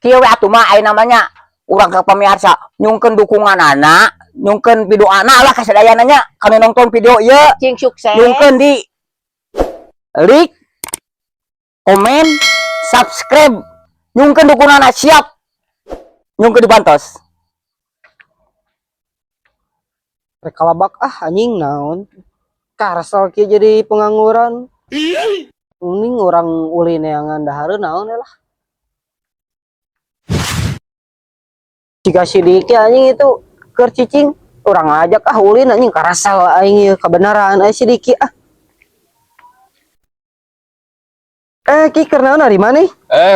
kieu we atuh mah aya namanya urang ke pemirsa nyungkeun dukungan anak, nyungkeun video anak lah kasadayananya kanu nonton video ieu. Cing sukses. Nyungkeun di like, komen, subscribe. Nyungkeun dukungan anak siap. Nyungkeun dibantos. Rek kalabak anjing naon. Karasal kieu jadi pengangguran. Mending orang ulin yang ngandahareun naon lah. Jika sidik anjing itu keur cicing urang ajak ulin anjing karasal aing kebenaran sidik Ki karena dari mana?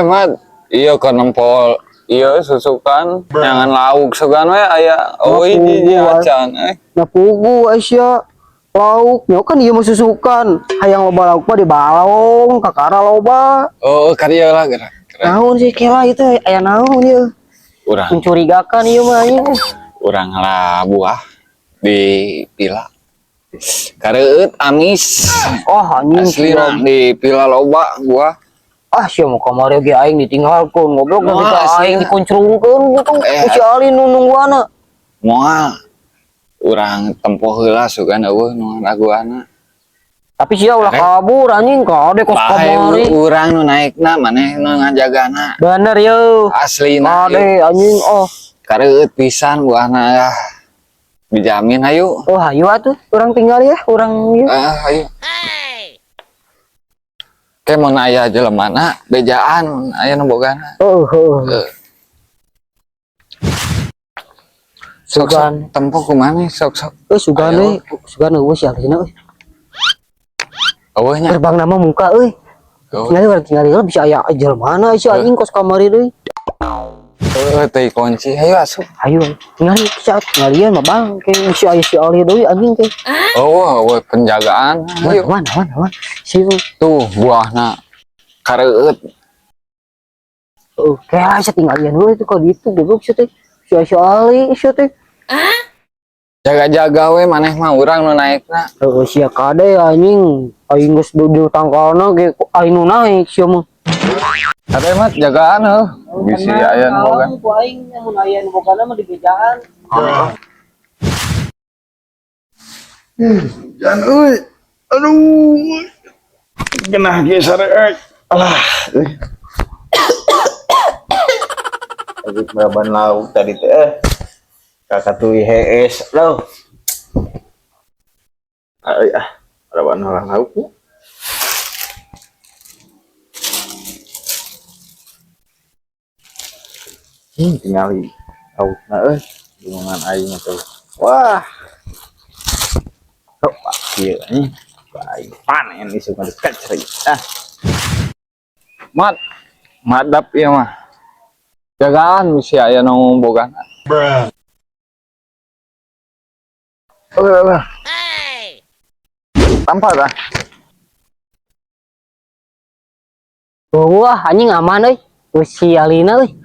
Mat, iya kan nempol, iya susukan, jangan lauk segan we aya, hiji acan, Napugu Aisyah, lauk, nyo kan iya mau susukan, hayang loba lauk mah di balong, kakara loba. Oh, kadieu lah gerak. Naon sih kela itu, aya naon ieu? Urang Mencurigakan ieu mah ieu. urang lah buah di pila. Kareueut amis. Oh anjing Aslina di pila loba buah. sia mau kamari ge aing ditinggalkeun goblok Moal, bisa aing aslina. dikuncrungkeun gitu si Ali nu nungguana. Moal urang tempoh heula sugan eueuh nu raguana. Tapi sia ulah kabur anjing kade kos kamari. Urang nu naikna maneh nu ngajagana. Bener yeuh. Aslina. Kade anjing Kareueut pisan buahna dijamin ayo. Oh hayu atuh urang tinggal ya urang ieu. Ayo. Kayak mau aya jelemana bejaan aya nu bogana. Sok tempo kumaha sok. Sugane eueuh si Alina euy. Eueuhnya. Gerbang nama muka euy. Tinggal bisa aya jelemana si anjing kos kamari deui. Teh kunci ayo asup. Ayo tinggal saat ngalian mah bang kayak si aya si Ali deui anjing teh. Oh, penjagaan. Ayo. Mana si Tuh buahna kareueut. Kayak asa tinggalian heula itu kalau gitu goblok si teh. Si Ali si teh. Jaga-jaga we maneh mah urang nu naikna. Sia kade anjing aing geus di tangkalna ge aing nu naik sia mah. Kade mah jagaan heuh. Bisi aya nu boga. Ku aing mun aya nu bogana mah di bejaan. Jangan euy. Aduh. Genah ge sare. Alah. Lagi baban lauk tadi teh. Kakatui hees lo. Baban lauk. Tingali laukna euy. Dungan aing tuh. Wah. Oh, kieu anjing. Baik panen isu dekat ceri. Madap ieu mah. Jagaan bisi aya nu bogana. Tampak dah. Wah anjing aman euy. Si Alina euy.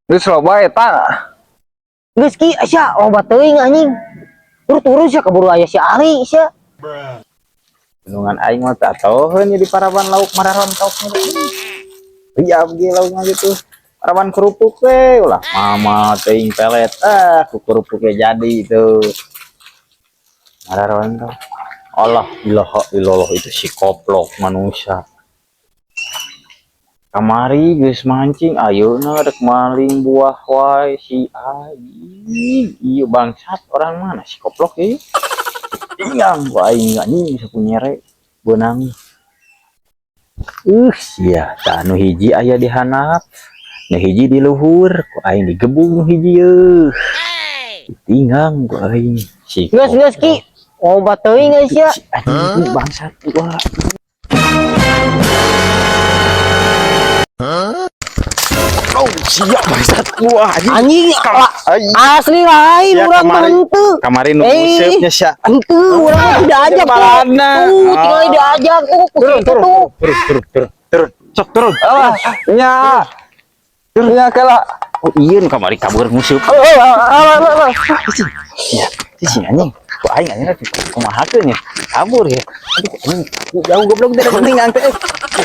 Geus loba eta. Geus ki sia loba teuing anjing. Turun sia kaburu aya si Ali sia. Dungan aing mah tak tahueun jadi parawan lauk mararontok. Iya abdi lauknya gitu. Parawan kerupuk we ulah mama teuing pelet ku kerupuk jadi itu. Mararontok. Allah ilaha illallah itu si koplok manusia. Kamari geus mancing ayeuna rek maling buah wae si aing. Ieu bangsat orang mana si koplok ieu. Ingang ku aing anjing sapunyere beunang. Sia tah nu hiji aya di handap, nu hiji di luhur, ku aing digebung nu hiji yeuh. Tinggang ku aing. Si Geus ki loba teuing geus sia. anjing bangsat wah. Oh, siap bangsat wah Anjing asli lain urang henteu. Kamari nu usepnya sia. Henteu urang tidak ajak tinggal diajak Turun. Sok turun. Nya. Ya kala Oh iya nu kamari kabur musuh. Ya, di sini anjing. Kok aing anjing kumahakeun ya? Kabur ya. Aduh, jauh goblok teh penting angke.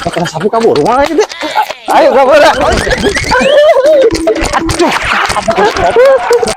Kena sapu kabur. Wah, itu. Ayo kabur. Aduh.